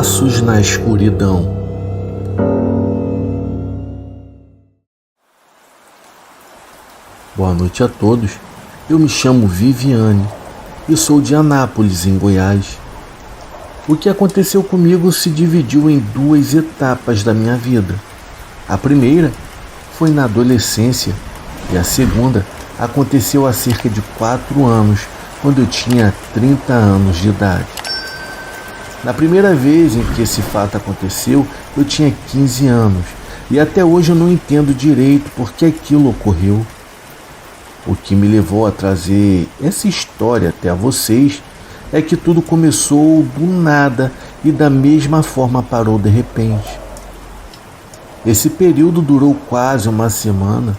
Passos na escuridão. Boa noite a todos. Eu me chamo Viviane e sou de Anápolis, em Goiás. O que aconteceu comigo se dividiu em duas etapas da minha vida. A primeira foi na adolescência e a segunda aconteceu há cerca de 4 anos, quando eu tinha 30 anos de idade. Na primeira vez em que esse fato aconteceu, eu tinha 15 anos e até hoje eu não entendo direito por que aquilo ocorreu. O que me levou a trazer essa história até a vocês é que tudo começou do nada e da mesma forma parou de repente. Esse período durou quase uma semana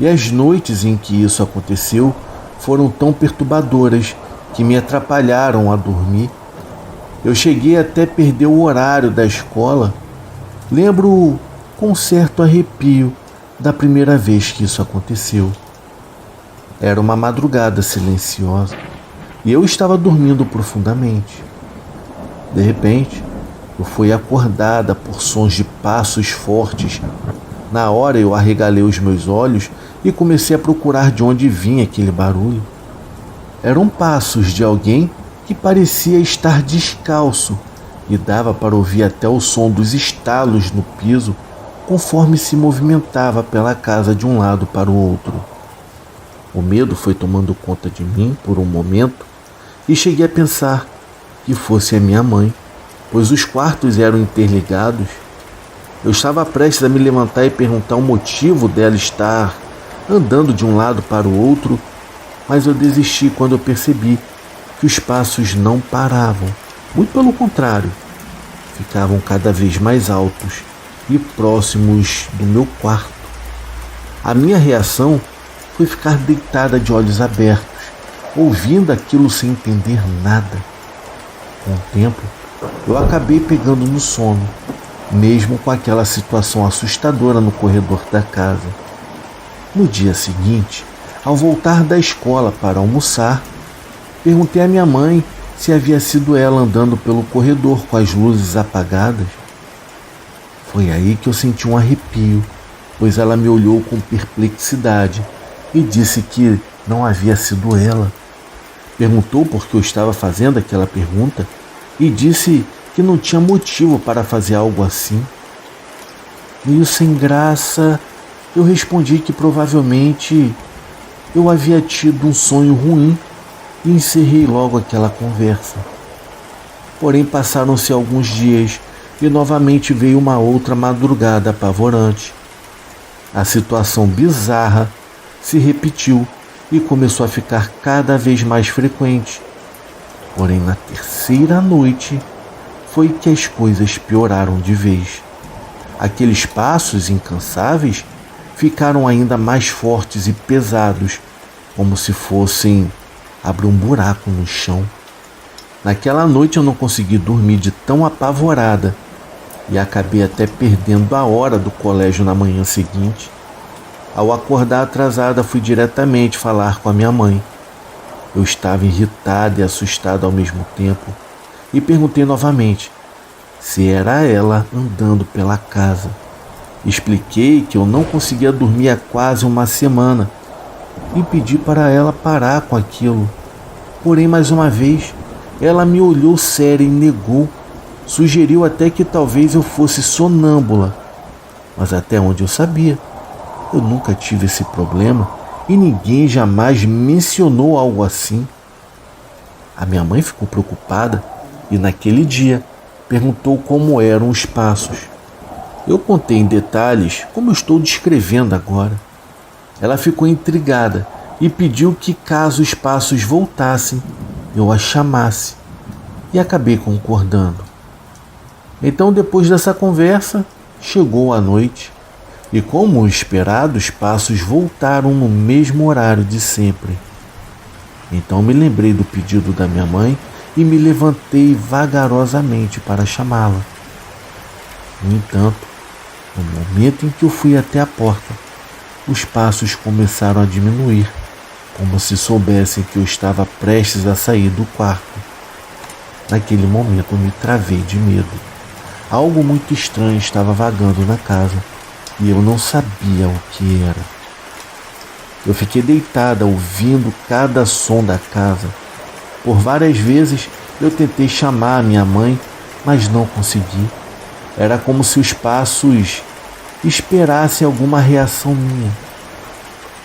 e as noites em que isso aconteceu foram tão perturbadoras que me atrapalharam a dormir. Eu cheguei até perder o horário da escola. Lembro com certo arrepio da primeira vez que isso aconteceu. Era uma madrugada silenciosa e eu estava dormindo profundamente. De repente, eu fui acordada por sons de passos fortes. Na hora eu arregalei os meus olhos e comecei a procurar de onde vinha aquele barulho. Eram passos de alguém que parecia estar descalço e dava para ouvir até o som dos estalos no piso conforme se movimentava pela casa de um lado para o outro. O medo foi tomando conta de mim por um momento e cheguei a pensar que fosse a minha mãe, pois os quartos eram interligados. Eu estava prestes a me levantar e perguntar o motivo dela estar andando de um lado para o outro, mas eu desisti quando eu percebi que os passos não paravam. Muito pelo contrário, ficavam cada vez mais altos e próximos do meu quarto. A minha reação foi ficar deitada de olhos abertos, ouvindo aquilo sem entender nada. Com o tempo, eu acabei pegando no sono, mesmo com aquela situação assustadora no corredor da casa. No dia seguinte, ao voltar da escola para almoçar, perguntei à minha mãe se havia sido ela andando pelo corredor com as luzes apagadas. Foi aí que eu senti um arrepio, pois ela me olhou com perplexidade e disse que não havia sido ela. Perguntou por que eu estava fazendo aquela pergunta e disse que não tinha motivo para fazer algo assim. Meio sem graça, eu respondi que provavelmente eu havia tido um sonho ruim e encerrei logo aquela conversa. Porém, passaram-se alguns dias e novamente veio uma outra madrugada apavorante. A situação bizarra se repetiu e começou a ficar cada vez mais frequente. Porém, na terceira noite foi que as coisas pioraram de vez. Aqueles passos incansáveis ficaram ainda mais fortes e pesados, como se fossem abrir um buraco no chão. Naquela noite eu não consegui dormir de tão apavorada e acabei até perdendo a hora do colégio na manhã seguinte. Ao acordar atrasada, fui diretamente falar com a minha mãe. Eu estava irritada e assustada ao mesmo tempo e perguntei novamente se era ela andando pela casa. Expliquei que eu não conseguia dormir há quase uma semana e pedi para ela parar com aquilo. Porém, mais uma vez, ela me olhou séria e negou. Sugeriu até que talvez eu fosse sonâmbula, mas até onde eu sabia, eu nunca tive esse problema e ninguém jamais mencionou algo assim. A minha mãe ficou preocupada e naquele dia perguntou como eram os passos. Eu contei em detalhes como eu estou descrevendo agora. Ela ficou intrigada e pediu que, caso os passos voltassem, eu a chamasse, e acabei concordando. Então, depois dessa conversa, chegou a noite e, como esperado, os passos voltaram no mesmo horário de sempre. Então me lembrei do pedido da minha mãe e me levantei vagarosamente para chamá-la. No entanto, no momento em que eu fui até a porta, os passos começaram a diminuir, como se soubessem que eu estava prestes a sair do quarto. Naquele momento eu me travei de medo. Algo muito estranho estava vagando na casa e eu não sabia o que era. Eu fiquei deitada ouvindo cada som da casa. Por várias vezes eu tentei chamar a minha mãe, mas não consegui. Era como se os passos esperassem alguma reação minha.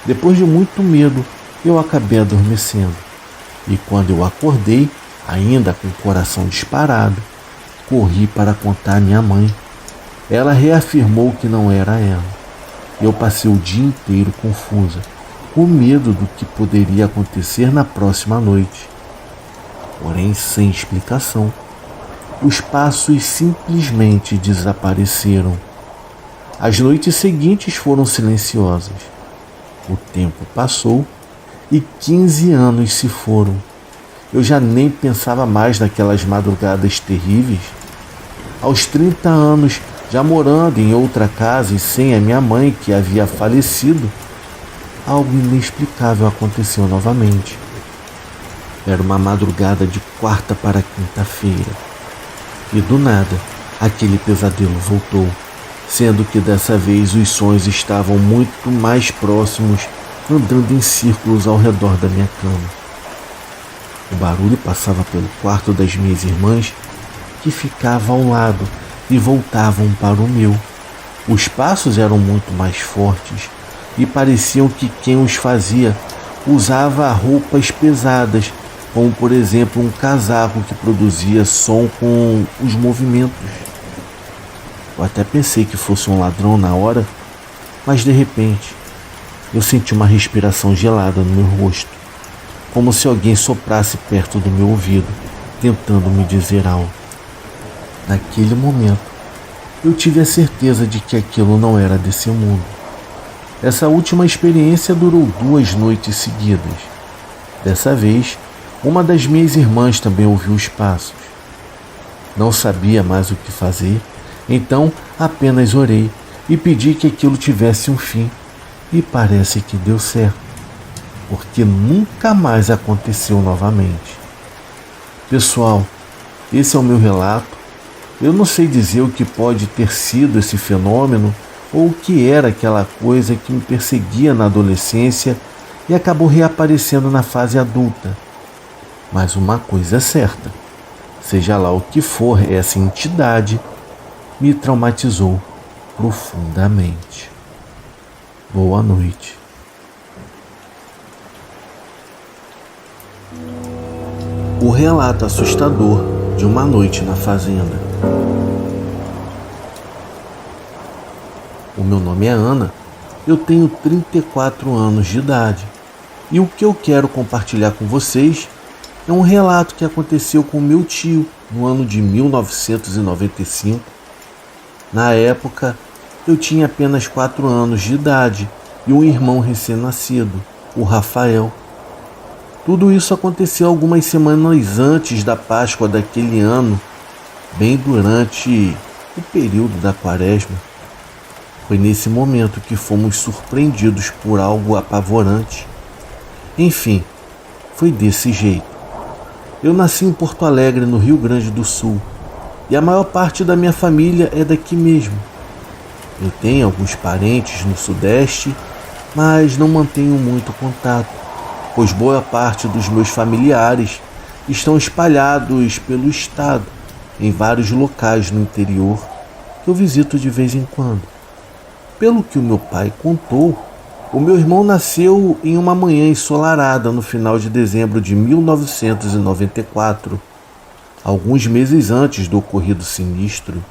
Depois de muito medo, eu acabei adormecendo. E quando eu acordei, ainda com o coração disparado, corri para contar à minha mãe. Ela reafirmou que não era ela. Eu passei o dia inteiro confusa, com medo do que poderia acontecer na próxima noite. Porém, sem explicação, os passos simplesmente desapareceram. As noites seguintes foram silenciosas. O tempo passou e 15 anos se foram. Eu já nem pensava mais naquelas madrugadas terríveis. Aos 30 anos, já morando em outra casa e sem a minha mãe que havia falecido, algo inexplicável aconteceu novamente. Era uma madrugada de quarta para quinta-feira. E do nada, aquele pesadelo voltou, sendo que dessa vez os sonhos estavam muito mais próximos, andando em círculos ao redor da minha cama. O barulho passava pelo quarto das minhas irmãs, que ficava ao lado, e voltavam para o meu. Os passos eram muito mais fortes e pareciam que quem os fazia usava roupas pesadas, como por exemplo um casaco que produzia som com os movimentos. Eu até pensei que fosse um ladrão na hora, mas de repente eu senti uma respiração gelada no meu rosto, como se alguém soprasse perto do meu ouvido, tentando me dizer algo. Naquele momento, eu tive a certeza de que aquilo não era desse mundo. Essa última experiência durou 2 noites seguidas. Dessa vez, uma das minhas irmãs também ouviu os passos. Não sabia mais o que fazer, então apenas orei e pedi que aquilo tivesse um fim. E parece que deu certo, porque nunca mais aconteceu novamente. Pessoal, esse é o meu relato. Eu não sei dizer o que pode ter sido esse fenômeno ou o que era aquela coisa que me perseguia na adolescência e acabou reaparecendo na fase adulta. Mas uma coisa é certa, seja lá o que for essa entidade, me traumatizou profundamente. Boa noite. O relato assustador de uma noite na fazenda. O meu nome é Ana, eu tenho 34 anos de idade e o que eu quero compartilhar com vocês é um relato que aconteceu com meu tio no ano de 1995. Na época, eu tinha apenas 4 anos de idade e um irmão recém-nascido, o Rafael. Tudo isso aconteceu algumas semanas antes da Páscoa daquele ano, bem durante o período da Quaresma. Foi nesse momento que fomos surpreendidos por algo apavorante. Enfim, foi desse jeito. Eu nasci em Porto Alegre, no Rio Grande do Sul, e a maior parte da minha família é daqui mesmo. Eu tenho alguns parentes no Sudeste, mas não mantenho muito contato, pois boa parte dos meus familiares estão espalhados pelo estado, em vários locais no interior, que eu visito de vez em quando. Pelo que o meu pai contou, o meu irmão nasceu em uma manhã ensolarada no final de dezembro de 1994, alguns meses antes do ocorrido sinistro.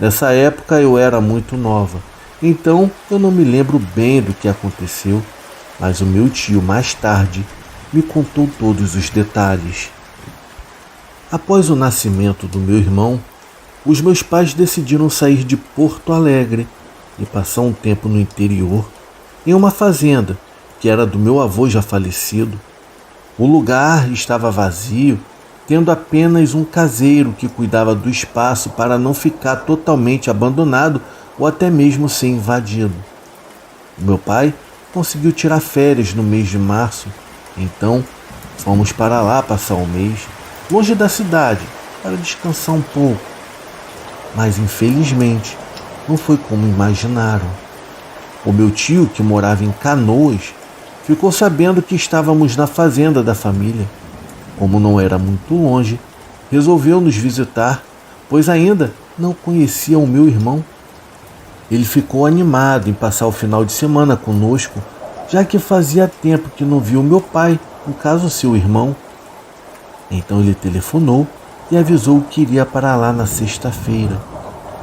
Nessa época eu era muito nova, então eu não me lembro bem do que aconteceu, mas o meu tio mais tarde me contou todos os detalhes. Após o nascimento do meu irmão, os meus pais decidiram sair de Porto Alegre e passar um tempo no interior, em uma fazenda que era do meu avô já falecido. O lugar estava vazio, tendo apenas um caseiro que cuidava do espaço para não ficar totalmente abandonado ou até mesmo ser invadido. O meu pai conseguiu tirar férias no mês de março, então fomos para lá passar um mês, longe da cidade, para descansar um pouco. mas infelizmente não foi como imaginaram. O meu tio, que morava em Canoas, ficou sabendo que estávamos na fazenda da família. Como não era muito longe, resolveu nos visitar, pois ainda não conhecia o meu irmão. Ele ficou animado em passar o final de semana conosco, já que fazia tempo que não via o meu pai, no caso seu irmão. Então ele telefonou e avisou que iria para lá na sexta-feira.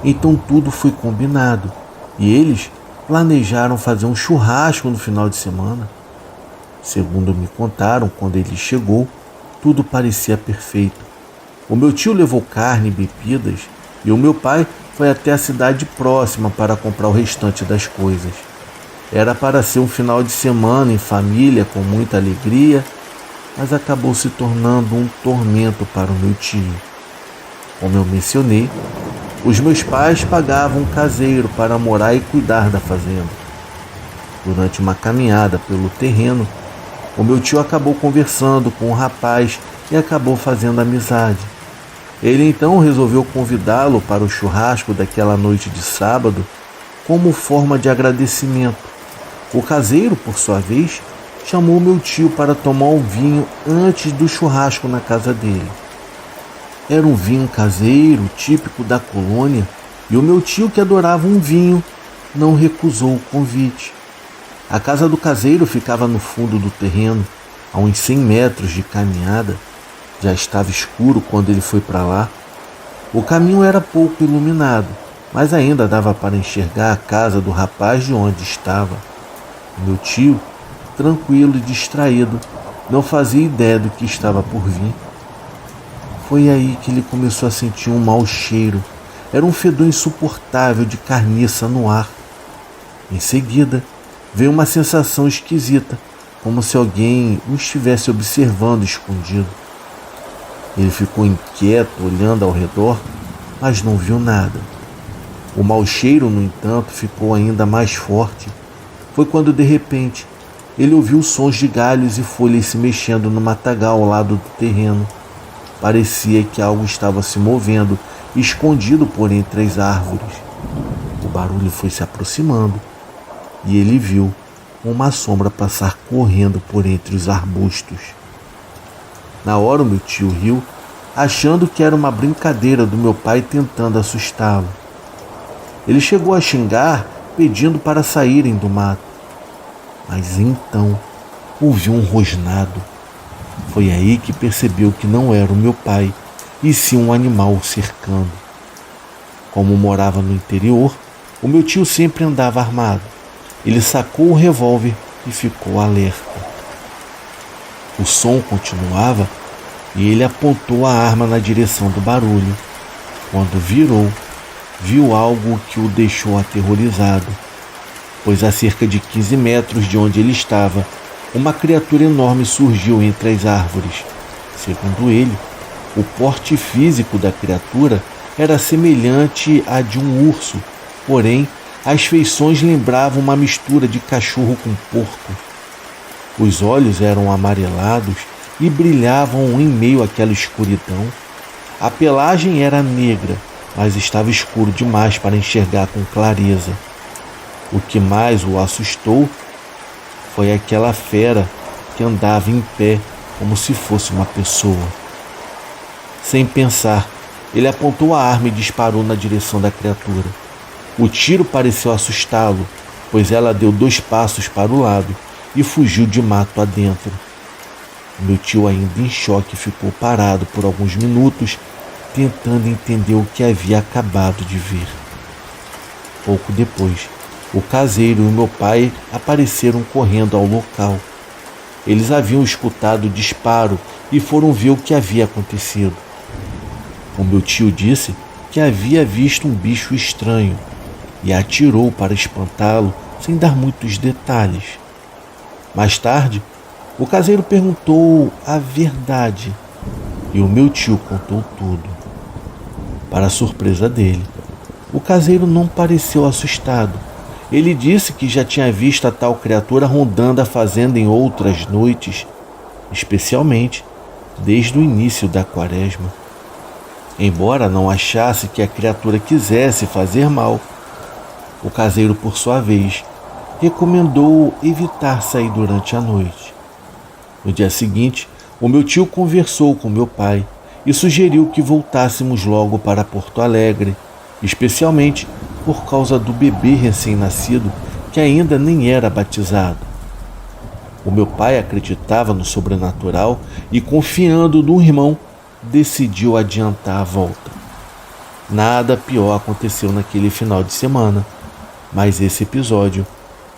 Então tudo foi combinado e eles planejaram fazer um churrasco no final de semana. Segundo me contaram, quando ele chegou, tudo parecia perfeito. O meu tio levou carne e bebidas e o meu pai foi até a cidade próxima para comprar o restante das coisas. Era para ser um final de semana em família com muita alegria, mas acabou se tornando um tormento para o meu tio. Como eu mencionei, os meus pais pagavam um caseiro para morar e cuidar da fazenda. Durante uma caminhada pelo terreno, o meu tio acabou conversando com o rapaz e acabou fazendo amizade. Ele então resolveu convidá-lo para o churrasco daquela noite de sábado como forma de agradecimento. O caseiro, por sua vez, chamou meu tio para tomar um vinho antes do churrasco na casa dele. Era um vinho caseiro, típico da colônia, e o meu tio, que adorava um vinho, não recusou o convite. A casa do caseiro ficava no fundo do terreno, a uns 100 metros de caminhada. Já estava escuro quando ele foi para lá. O caminho era pouco iluminado, mas ainda dava para enxergar a casa do rapaz de onde estava. Meu tio, tranquilo e distraído, não fazia ideia do que estava por vir. Foi aí que ele começou a sentir um mau cheiro. Era um fedor insuportável de carniça no ar. Em seguida, veio uma sensação esquisita, como se alguém o estivesse observando escondido. Ele ficou inquieto, olhando ao redor, mas não viu nada. O mau cheiro, no entanto, ficou ainda mais forte. Foi quando, de repente, ele ouviu sons de galhos e folhas se mexendo no matagal ao lado do terreno. Parecia que algo estava se movendo, escondido por entre as árvores. O barulho foi se aproximando e ele viu uma sombra passar correndo por entre os arbustos. Na hora, o meu tio riu, achando que era uma brincadeira do meu pai tentando assustá-lo. Ele chegou a xingar, pedindo para saírem do mato. Mas então ouviu um rosnado. Foi aí que percebeu que não era o meu pai, e sim um animal o cercando. Como morava no interior, o meu tio sempre andava armado. Ele sacou o revólver e ficou alerta. O som continuava e ele apontou a arma na direção do barulho. Quando virou, viu algo que o deixou aterrorizado, pois a cerca de 15 metros de onde ele estava, uma criatura enorme surgiu entre as árvores. Segundo ele, o porte físico da criatura era semelhante à de um urso, porém as feições lembravam uma mistura de cachorro com porco. Os olhos eram amarelados e brilhavam em meio àquela escuridão. A pelagem era negra, mas estava escuro demais para enxergar com clareza. O que mais o assustou foi aquela fera que andava em pé como se fosse uma pessoa. Sem pensar, ele apontou a arma e disparou na direção da criatura. O tiro pareceu assustá-lo, pois ela deu 2 passos para o lado e fugiu de mato adentro. Meu tio, ainda em choque, ficou parado por alguns minutos, tentando entender o que havia acabado de ver. Pouco depois, o caseiro e o meu pai apareceram correndo ao local. Eles haviam escutado o disparo e foram ver o que havia acontecido. O meu tio disse que havia visto um bicho estranho e atirou para espantá-lo sem dar muitos detalhes. Mais tarde, o caseiro perguntou a verdade e o meu tio contou tudo. Para a surpresa dele, o caseiro não pareceu assustado. Ele disse que já tinha visto a tal criatura rondando a fazenda em outras noites, especialmente desde o início da quaresma. embora não achasse que a criatura quisesse fazer mal. O caseiro, por sua vez, recomendou evitar sair durante a noite. No dia seguinte, o meu tio conversou com meu pai e sugeriu que voltássemos logo para Porto Alegre, especialmente por causa do bebê recém-nascido que ainda nem era batizado. O meu pai acreditava no sobrenatural e, confiando no irmão, decidiu adiantar a volta. Nada pior aconteceu naquele final de semana, mas esse episódio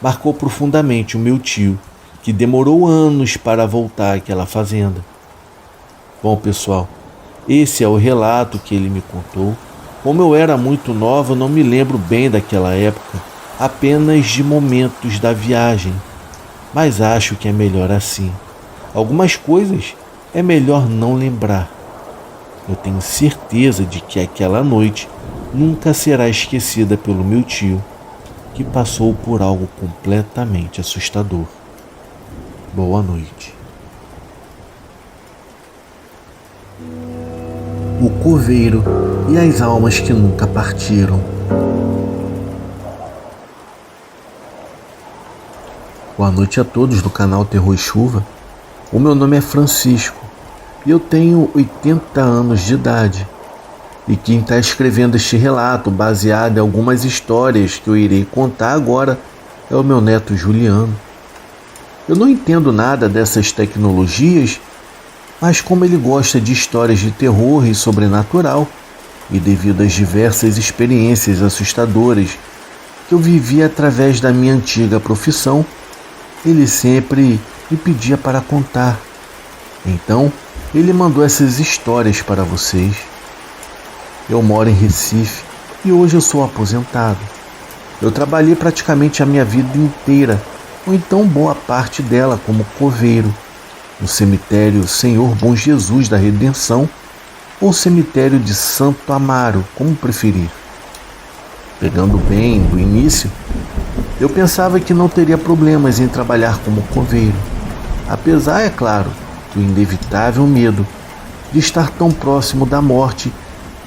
marcou profundamente o meu tio, que demorou anos para voltar àquela fazenda. Bom, pessoal, esse é o relato que ele me contou. Como eu era muito nova, eu não me lembro bem daquela época, apenas de momentos da viagem. Mas acho que é melhor assim. Algumas coisas é melhor não lembrar. Eu tenho certeza de que aquela noite nunca será esquecida pelo meu tio, que passou por algo completamente assustador. Boa noite. O coveiro e as almas que nunca partiram. Boa noite a todos do canal Terror e Chuva. O meu nome é Francisco e eu tenho 80 anos de idade. E quem está escrevendo este relato, baseado em algumas histórias que eu irei contar agora, é o meu neto Juliano. Eu não entendo nada dessas tecnologias, mas como ele gosta de histórias de terror e sobrenatural, e devido às diversas experiências assustadoras que eu vivi através da minha antiga profissão, ele sempre me pedia para contar. Então, ele mandou essas histórias para vocês. Eu moro em Recife e hoje eu sou aposentado. Eu trabalhei praticamente a minha vida inteira, ou então boa parte dela, como coveiro, no cemitério Senhor Bom Jesus da Redenção ou cemitério de Santo Amaro, como preferir. Pegando bem do início, eu pensava que não teria problemas em trabalhar como coveiro, apesar, é claro, do inevitável medo de estar tão próximo da morte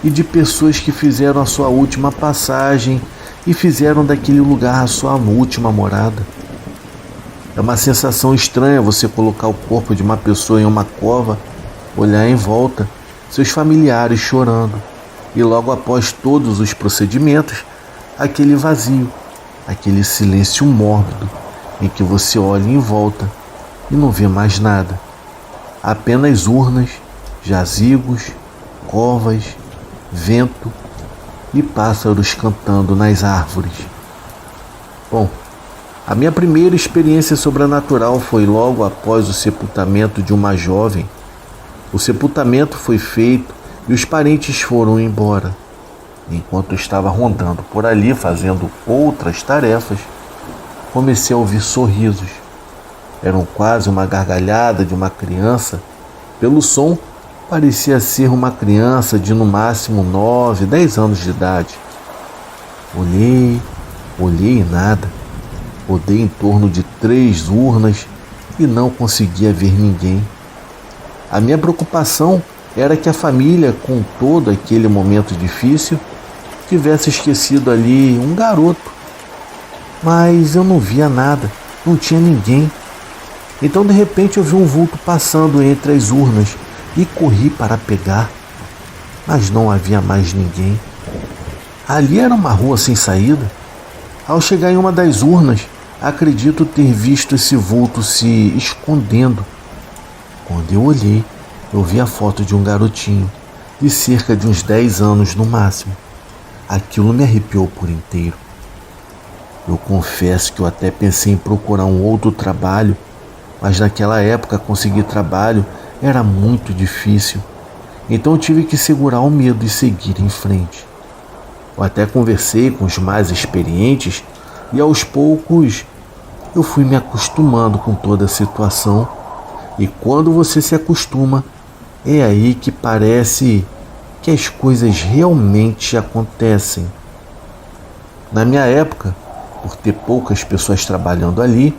e de pessoas que fizeram a sua última passagem e fizeram daquele lugar a sua última morada. É uma sensação estranha você colocar o corpo de uma pessoa em uma cova, olhar em volta, seus familiares chorando, e logo após todos os procedimentos, aquele vazio, aquele silêncio mórbido em que você olha em volta e não vê mais nada. Apenas urnas, jazigos, covas, vento e pássaros cantando nas árvores. Bom, a minha primeira experiência sobrenatural foi logo após o sepultamento de uma jovem. O sepultamento foi feito e os parentes foram embora. Enquanto eu estava rondando por ali fazendo outras tarefas, comecei a ouvir sorrisos. Eram quase uma gargalhada de uma criança. Pelo som, parecia ser uma criança de no máximo 9, 10 anos de idade. Olhei e nada. Rodei em torno de 3 urnas e não conseguia ver ninguém. A minha preocupação era que a família, com todo aquele momento difícil, tivesse esquecido ali um garoto. Mas eu não via nada, não tinha ninguém. Então de repente eu vi um vulto passando entre as urnas e corri para pegar, mas não havia mais ninguém. Ali era uma rua sem saída. Ao chegar em uma das urnas, acredito ter visto esse vulto se escondendo. Quando eu olhei, eu vi a foto de um garotinho, de cerca de uns 10 anos no máximo. Aquilo me arrepiou por inteiro. Eu confesso que eu até pensei em procurar um outro trabalho, mas naquela época conseguir trabalho era muito difícil. Então eu tive que segurar o medo e seguir em frente. Eu até conversei com os mais experientes e aos poucos eu fui me acostumando com toda a situação. E quando você se acostuma, é aí que parece que as coisas realmente acontecem. Na minha época, por ter poucas pessoas trabalhando ali,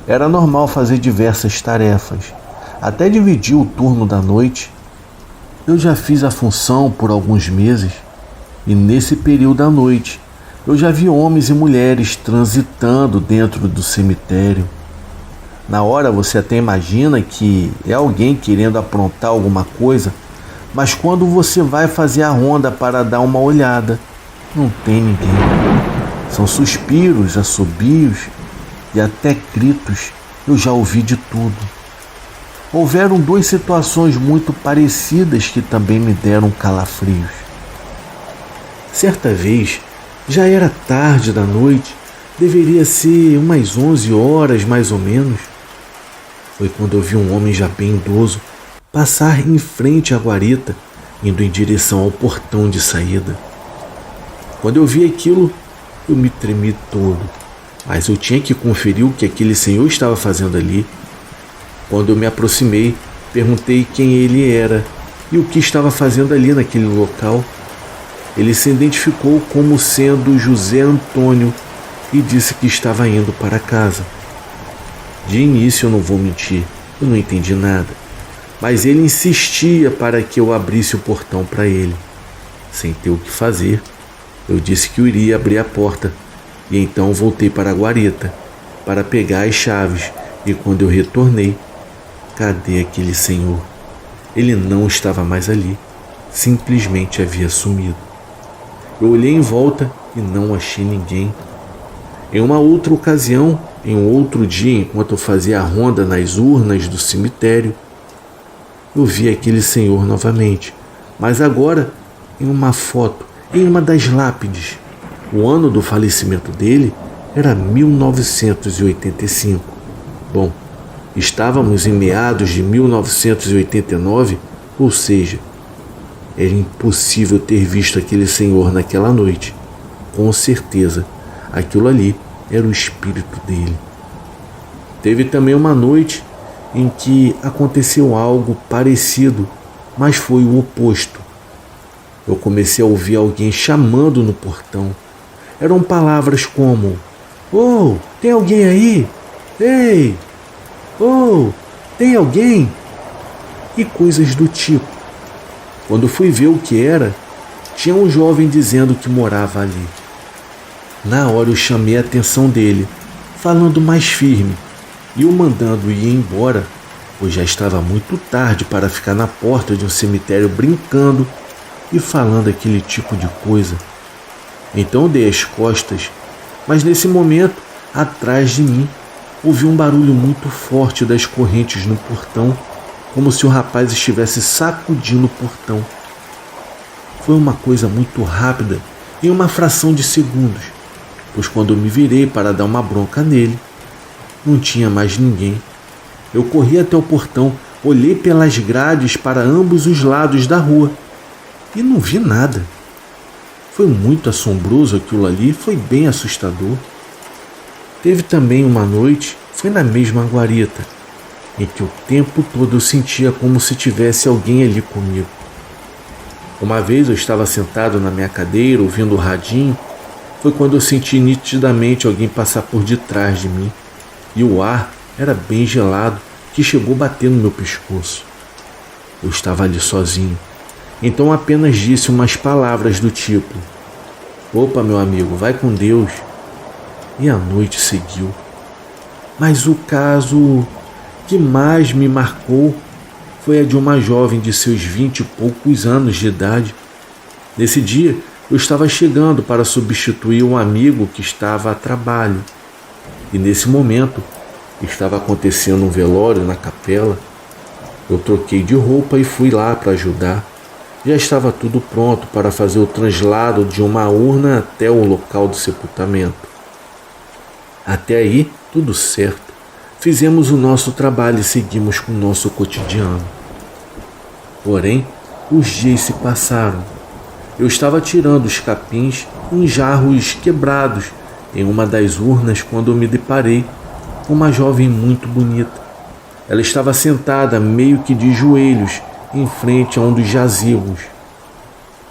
era normal fazer diversas tarefas, até dividir o turno da noite. Eu já fiz a função por alguns meses e nesse período à noite eu já vi homens e mulheres transitando dentro do cemitério. Na hora você até imagina que é alguém querendo aprontar alguma coisa, mas quando você vai fazer a ronda para dar uma olhada, não tem ninguém. São suspiros, assobios e até gritos. Eu já ouvi de tudo. Houveram duas situações muito parecidas que também me deram calafrios. Certa vez, já era tarde da noite, deveria ser umas 11 horas mais ou menos. Foi quando eu vi um homem já bem idoso passar em frente à guarita, indo em direção ao portão de saída. Quando eu vi aquilo, eu me tremi todo, mas eu tinha que conferir o que aquele senhor estava fazendo ali. Quando eu me aproximei, perguntei quem ele era e o que estava fazendo ali naquele local. Ele se identificou como sendo José Antônio e disse que estava indo para casa. De início eu não vou mentir, eu não entendi nada, mas ele insistia para que eu abrisse o portão para ele. Sem ter o que fazer, eu disse que eu iria abrir a porta e então voltei para a guarita para pegar as chaves e quando eu retornei, cadê aquele senhor? Ele não estava mais ali, simplesmente havia sumido. Eu olhei em volta e não achei ninguém. Em uma outra ocasião, em um outro dia, enquanto eu fazia a ronda nas urnas do cemitério, eu vi aquele senhor novamente, mas agora em uma foto, em uma das lápides. O ano do falecimento dele era 1985. Bom, estávamos em meados de 1989, ou seja, era impossível ter visto aquele senhor naquela noite. Com certeza, aquilo ali era o espírito dele. Teve também uma noite em que aconteceu algo parecido, mas foi o oposto. Eu comecei a ouvir alguém chamando no portão. Eram palavras como: "Oh, tem alguém aí? Ei! Oh, tem alguém?" E coisas do tipo. Quando fui ver o que era, tinha um jovem dizendo que morava ali. Na hora eu chamei a atenção dele, falando mais firme, e o mandando ir embora, pois já estava muito tarde para ficar na porta de um cemitério brincando e falando aquele tipo de coisa. Então eu dei as costas, mas nesse momento, atrás de mim, ouvi um barulho muito forte das correntes no portão, como se o rapaz estivesse sacudindo o portão. Foi uma coisa muito rápida, em uma fração de segundos, pois quando eu me virei para dar uma bronca nele, não tinha mais ninguém. Eu corri até o portão, olhei pelas grades para ambos os lados da rua e não vi nada. Foi muito assombroso aquilo ali, foi bem assustador. Teve também uma noite, foi na mesma guarita, em que o tempo todo eu sentia como se tivesse alguém ali comigo. Uma vez eu estava sentado na minha cadeira ouvindo o radinho, foi quando eu senti nitidamente alguém passar por detrás de mim, e o ar era bem gelado, que chegou a bater no meu pescoço. Eu estava ali sozinho, então apenas disse umas palavras do tipo: "Opa, meu amigo, vai com Deus." E a noite seguiu. Mas o caso que mais me marcou foi a de uma jovem de seus 20 e poucos anos de idade. Nesse dia, eu estava chegando para substituir um amigo que estava a trabalho. E nesse momento, estava acontecendo um velório na capela. Eu troquei de roupa e fui lá para ajudar. Já estava tudo pronto para fazer o translado de uma urna até o local do sepultamento. Até aí, tudo certo. Fizemos o nosso trabalho e seguimos com o nosso cotidiano. Porém, os dias se passaram. Eu estava tirando os capins em jarros quebrados em uma das urnas quando eu me deparei com uma jovem muito bonita. Ela estava sentada meio que de joelhos em frente a um dos jazigos.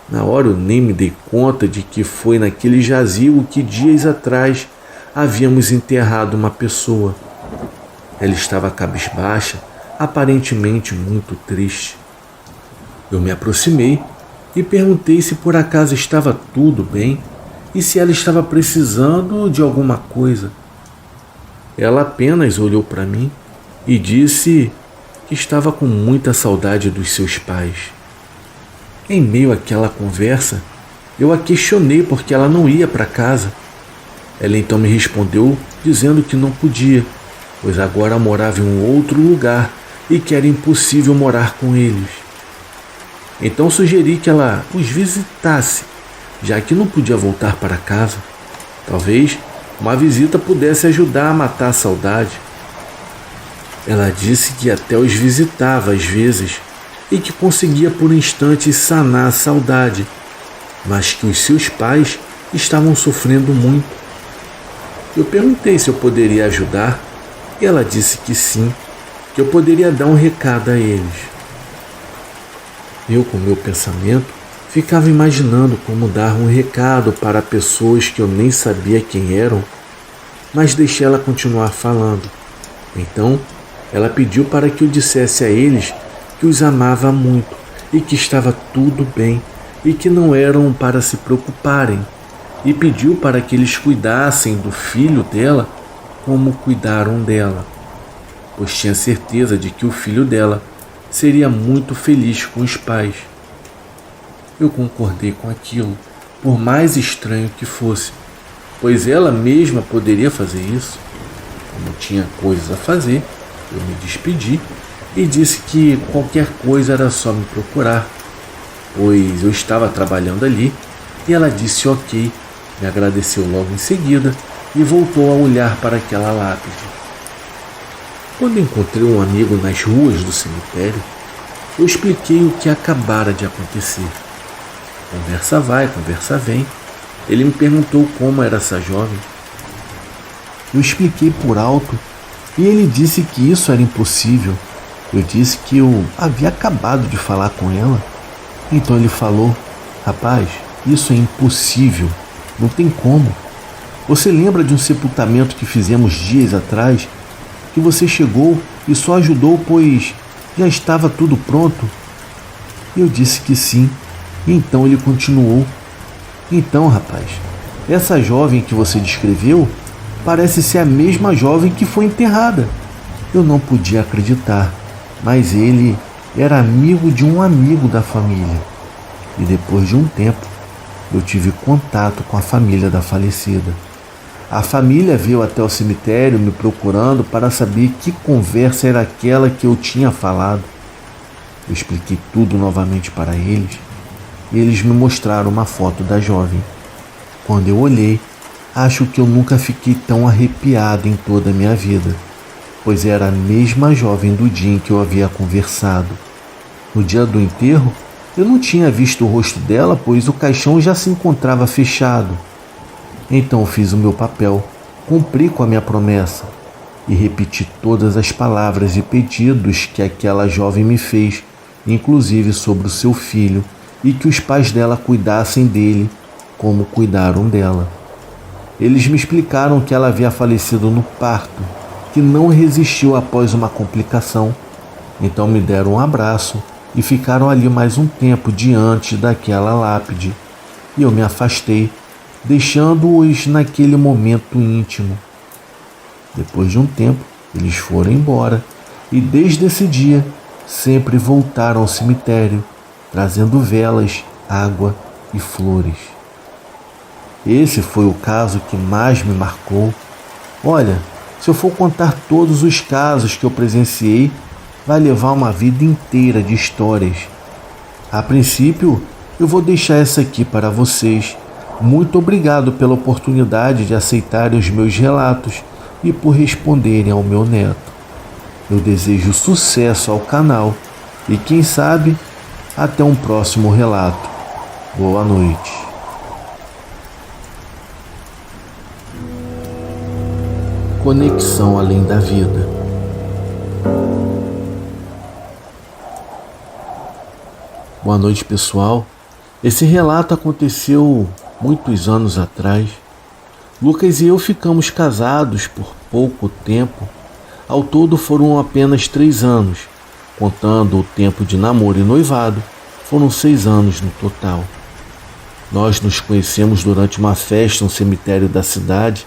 Na hora eu nem me dei conta de que foi naquele jazigo que dias atrás havíamos enterrado uma pessoa. Ela estava cabisbaixa, aparentemente muito triste. Eu me aproximei e perguntei se por acaso estava tudo bem e se ela estava precisando de alguma coisa. Ela apenas olhou para mim e disse que estava com muita saudade dos seus pais. Em meio àquela conversa, eu a questionei porque ela não ia para casa. Ela então me respondeu dizendo que não podia, pois agora morava em um outro lugar e que era impossível morar com eles. Então sugeri que ela os visitasse, já que não podia voltar para casa. Talvez uma visita pudesse ajudar a matar a saudade. Ela disse que até os visitava às vezes e que conseguia por instantes sanar a saudade, mas que os seus pais estavam sofrendo muito. Eu perguntei se eu poderia ajudar e ela disse que sim, que eu poderia dar um recado a eles. Eu, com meu pensamento, ficava imaginando como dar um recado para pessoas que eu nem sabia quem eram, mas deixei ela continuar falando. Então, ela pediu para que eu dissesse a eles que os amava muito e que estava tudo bem e que não eram para se preocuparem, e pediu para que eles cuidassem do filho dela como cuidaram dela, pois tinha certeza de que o filho dela seria muito feliz com os pais. Eu concordei com aquilo, por mais estranho que fosse, pois ela mesma poderia fazer isso. Como tinha coisas a fazer, eu me despedi e disse que qualquer coisa era só me procurar, pois eu estava trabalhando ali, e ela disse ok, me agradeceu logo em seguida e voltou a olhar para aquela lápide. Quando encontrei um amigo nas ruas do cemitério, eu expliquei o que acabara de acontecer. Conversa vai, conversa vem. Ele me perguntou como era essa jovem. Eu expliquei por alto e ele disse que isso era impossível. Eu disse que eu havia acabado de falar com ela. Então ele falou: rapaz, isso é impossível, não tem como. Você lembra de um sepultamento que fizemos dias atrás, que você chegou e só ajudou pois já estava tudo pronto? Eu disse que sim. Então ele continuou: então, rapaz, essa jovem que você descreveu parece ser a mesma jovem que foi enterrada. Eu não podia acreditar, mas ele era amigo de um amigo da família. E depois de um tempo, eu tive contato com a família da falecida. A família veio até o cemitério me procurando para saber que conversa era aquela que eu tinha falado. Eu expliquei tudo novamente para eles e eles me mostraram uma foto da jovem. Quando eu olhei, acho que eu nunca fiquei tão arrepiado em toda a minha vida, pois era a mesma jovem do dia em que eu havia conversado. No dia do enterro, eu não tinha visto o rosto dela, pois o caixão já se encontrava fechado. Então fiz o meu papel, cumpri com a minha promessa e repeti todas as palavras e pedidos que aquela jovem me fez, inclusive sobre o seu filho, e que os pais dela cuidassem dele como cuidaram dela. Eles me explicaram que ela havia falecido no parto, que não resistiu após uma complicação. Então me deram um abraço e ficaram ali mais um tempo diante daquela lápide, e eu me afastei, deixando-os naquele momento íntimo. Depois de um tempo, eles foram embora e desde esse dia sempre voltaram ao cemitério, trazendo velas, água e flores. Esse foi o caso que mais me marcou. Olha, se eu for contar todos os casos que eu presenciei, vai levar uma vida inteira de histórias. A princípio, eu vou deixar essa aqui para vocês. Muito obrigado pela oportunidade de aceitarem os meus relatos e por responderem ao meu neto. Eu desejo sucesso ao canal e, quem sabe, até um próximo relato. Boa noite. Conexão além da vida. Boa noite, pessoal. Esse relato aconteceu muitos anos atrás. Lucas e eu ficamos casados por pouco tempo. Ao todo foram apenas 3 anos, contando o tempo de namoro e noivado. Foram 6 anos no total. Nós nos conhecemos durante uma festa no cemitério da cidade.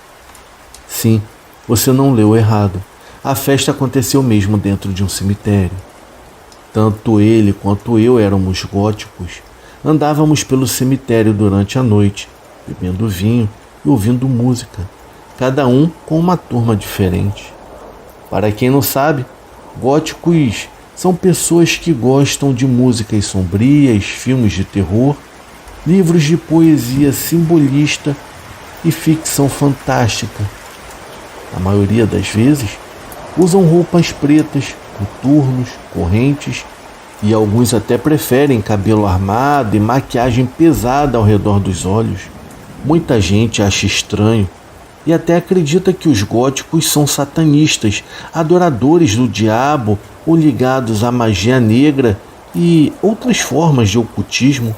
Sim, você não leu errado. A festa aconteceu mesmo dentro de um cemitério. Tanto ele quanto eu éramos góticos. Andávamos pelo cemitério durante a noite, bebendo vinho e ouvindo música, cada um com uma turma diferente. Para quem não sabe, góticos são pessoas que gostam de músicas sombrias, filmes de terror, livros de poesia simbolista e ficção fantástica. A maioria das vezes, usam roupas pretas, coturnos, correntes e alguns até preferem cabelo armado e maquiagem pesada ao redor dos olhos. Muita gente acha estranho e até acredita que os góticos são satanistas, adoradores do diabo ou ligados à magia negra e outras formas de ocultismo,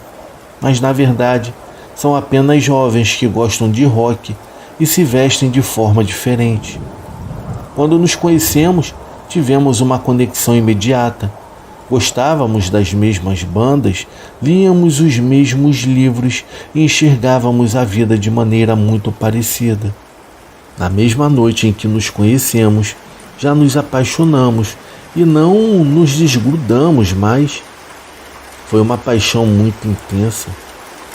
mas na verdade são apenas jovens que gostam de rock e se vestem de forma diferente. Quando nos conhecemos, tivemos uma conexão imediata. Gostávamos das mesmas bandas, líamos os mesmos livros e enxergávamos a vida de maneira muito parecida. Na mesma noite em que nos conhecemos, já nos apaixonamos e não nos desgrudamos mais. Foi uma paixão muito intensa.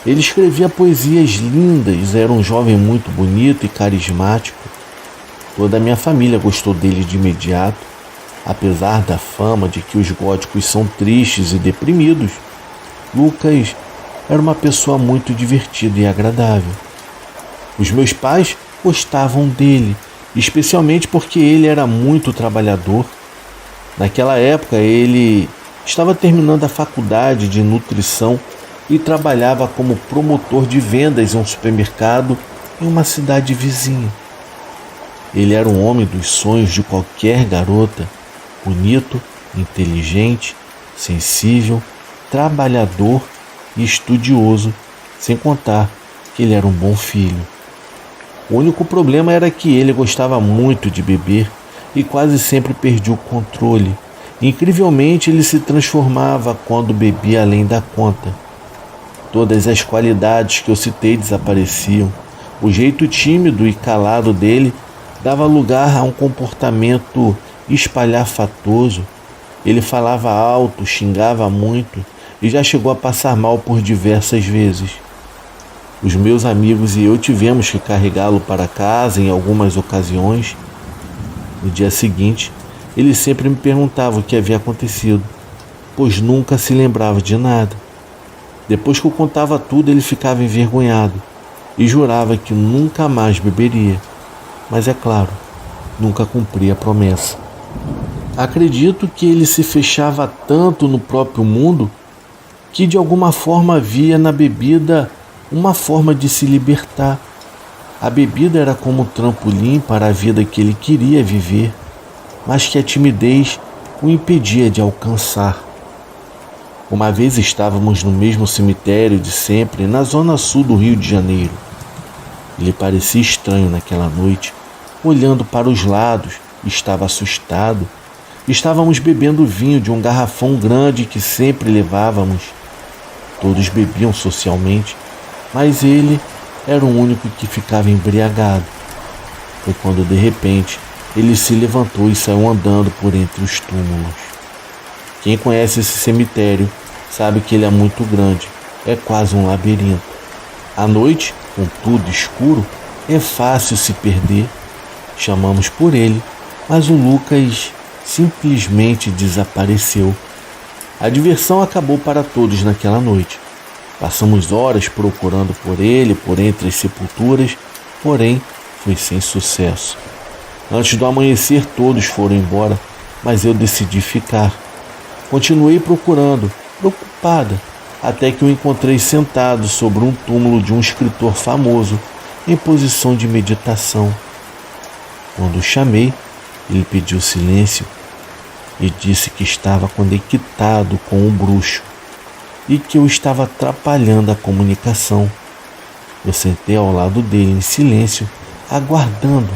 Ele escrevia poesias lindas, era um jovem muito bonito e carismático. Toda a minha família gostou dele de imediato, apesar da fama de que os góticos são tristes e deprimidos. Lucas era uma pessoa muito divertida e agradável. Os meus pais gostavam dele, especialmente porque ele era muito trabalhador. Naquela época ele estava terminando a faculdade de nutrição e trabalhava como promotor de vendas em um supermercado em uma cidade vizinha. Ele era um homem dos sonhos de qualquer garota, bonito, inteligente, sensível, trabalhador e estudioso, sem contar que ele era um bom filho. O único problema era que ele gostava muito de beber e quase sempre perdia o controle. Incrivelmente, ele se transformava quando bebia além da conta. Todas as qualidades que eu citei desapareciam. O jeito tímido e calado dele dava lugar a um comportamento espalhafatoso. Ele falava alto, xingava muito e já chegou a passar mal por diversas vezes. Os meus amigos e eu tivemos que carregá-lo para casa em algumas ocasiões. No dia seguinte, ele sempre me perguntava o que havia acontecido, pois nunca se lembrava de nada. Depois que eu contava tudo, ele ficava envergonhado e jurava que nunca mais beberia. Mas é claro, nunca cumpria a promessa. Acredito que ele se fechava tanto no próprio mundo que de alguma forma via na bebida uma forma de se libertar. A bebida era como um trampolim para a vida que ele queria viver, mas que a timidez o impedia de alcançar. Uma vez estávamos no mesmo cemitério de sempre, na zona sul do Rio de Janeiro. Ele parecia estranho naquela noite, olhando para os lados, estava assustado. Estávamos bebendo vinho de um garrafão grande que sempre levávamos. Todos bebiam socialmente, mas ele era o único que ficava embriagado. Foi quando de repente ele se levantou e saiu andando por entre os túmulos. Quem conhece esse cemitério sabe que ele é muito grande, é quase um labirinto. À noite, com tudo escuro, é fácil se perder. Chamamos por ele, mas o Lucas simplesmente desapareceu. A diversão acabou para todos naquela noite. Passamos horas procurando por ele, por entre as sepulturas, porém foi sem sucesso. Antes do amanhecer todos foram embora, mas eu decidi ficar. Continuei procurando, preocupada, até que o encontrei sentado sobre um túmulo de um escritor famoso, em posição de meditação. Quando o chamei, ele pediu silêncio e disse que estava conectado com o bruxo e que eu estava atrapalhando a comunicação. Eu sentei ao lado dele em silêncio, aguardando.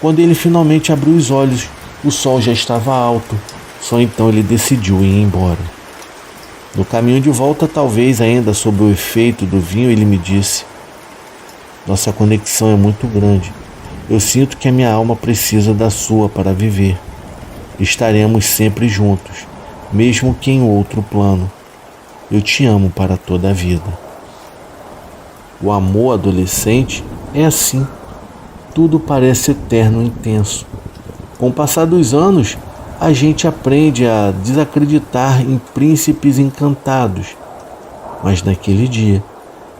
Quando ele finalmente abriu os olhos, o sol já estava alto. Só então ele decidiu ir embora. No caminho de volta, talvez ainda sob o efeito do vinho, ele me disse: nossa conexão é muito grande. Eu sinto que a minha alma precisa da sua para viver. Estaremos sempre juntos, mesmo que em outro plano. Eu te amo para toda a vida. O amor adolescente é assim. Tudo parece eterno e intenso. Com o passar dos anos, a gente aprende a desacreditar em príncipes encantados. Mas naquele dia,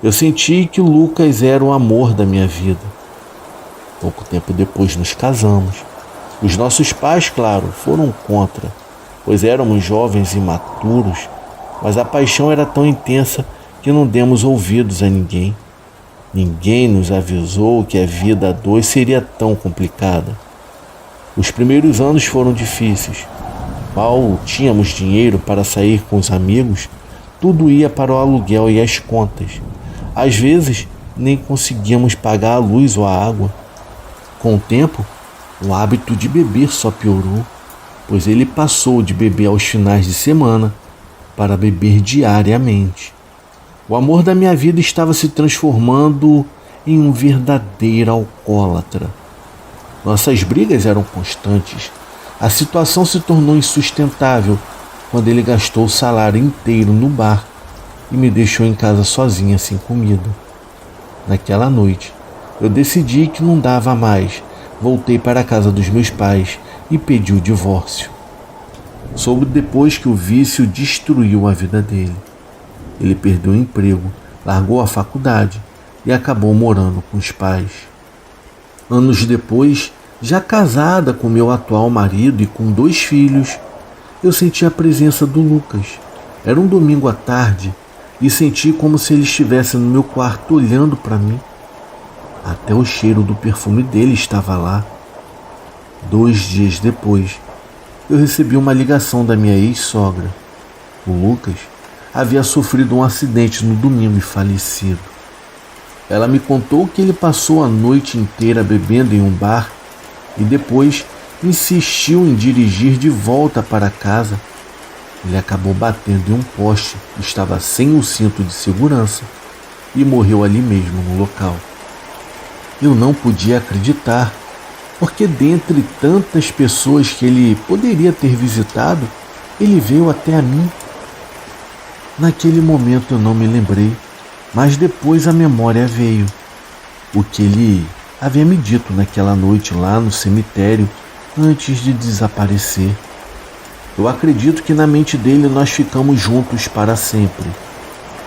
eu senti que o Lucas era o amor da minha vida. Pouco tempo depois nos casamos. Os nossos pais, claro, foram contra, pois éramos jovens e imaturos, mas a paixão era tão intensa que não demos ouvidos a ninguém. Ninguém nos avisou que a vida a dois seria tão complicada. Os primeiros anos foram difíceis. Mal tínhamos dinheiro para sair com os amigos, tudo ia para o aluguel e as contas. Às vezes, nem conseguíamos pagar a luz ou a água. Com o tempo, o hábito de beber só piorou, pois ele passou de beber aos finais de semana para beber diariamente. O amor da minha vida estava se transformando em um verdadeiro alcoólatra. Nossas brigas eram constantes. A situação se tornou insustentável quando ele gastou o salário inteiro no bar e me deixou em casa sozinha sem comida. Naquela noite, eu decidi que não dava mais. Voltei para a casa dos meus pais e pedi o divórcio. Soube depois que o vício destruiu a vida dele. Ele perdeu o emprego, largou a faculdade e acabou morando com os pais. Anos depois, já casada com meu atual marido e com 2 filhos, eu senti a presença do Lucas. Era um domingo à tarde e senti como se ele estivesse no meu quarto olhando para mim. Até o cheiro do perfume dele estava lá. 2 dias depois, eu recebi uma ligação da minha ex-sogra. O Lucas havia sofrido um acidente no domingo e falecido. Ela me contou que ele passou a noite inteira bebendo em um bar e depois insistiu em dirigir de volta para casa. Ele acabou batendo em um poste, estava sem o cinto de segurança e morreu ali mesmo no local. Eu não podia acreditar, porque dentre tantas pessoas que ele poderia ter visitado, ele veio até a mim. Naquele momento eu não me lembrei, mas depois a memória veio. O que ele havia me dito naquela noite lá no cemitério antes de desaparecer. Eu acredito que na mente dele nós ficamos juntos para sempre.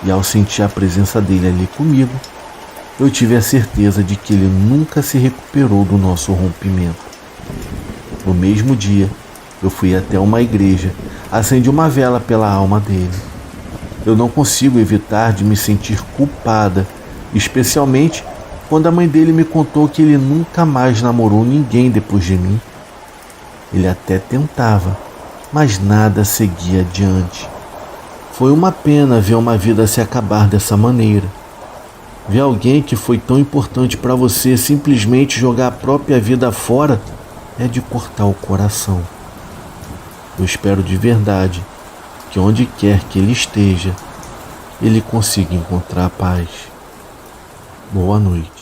E ao sentir a presença dele ali comigo, eu tive a certeza de que ele nunca se recuperou do nosso rompimento. No mesmo dia, eu fui até uma igreja, acendi uma vela pela alma dele. Eu não consigo evitar de me sentir culpada, especialmente quando a mãe dele me contou que ele nunca mais namorou ninguém depois de mim. Ele até tentava, mas nada seguia adiante. Foi uma pena ver uma vida se acabar dessa maneira. Ver alguém que foi tão importante para você simplesmente jogar a própria vida fora é de cortar o coração. Eu espero de verdade que onde quer que ele esteja, ele consiga encontrar a paz. Boa noite.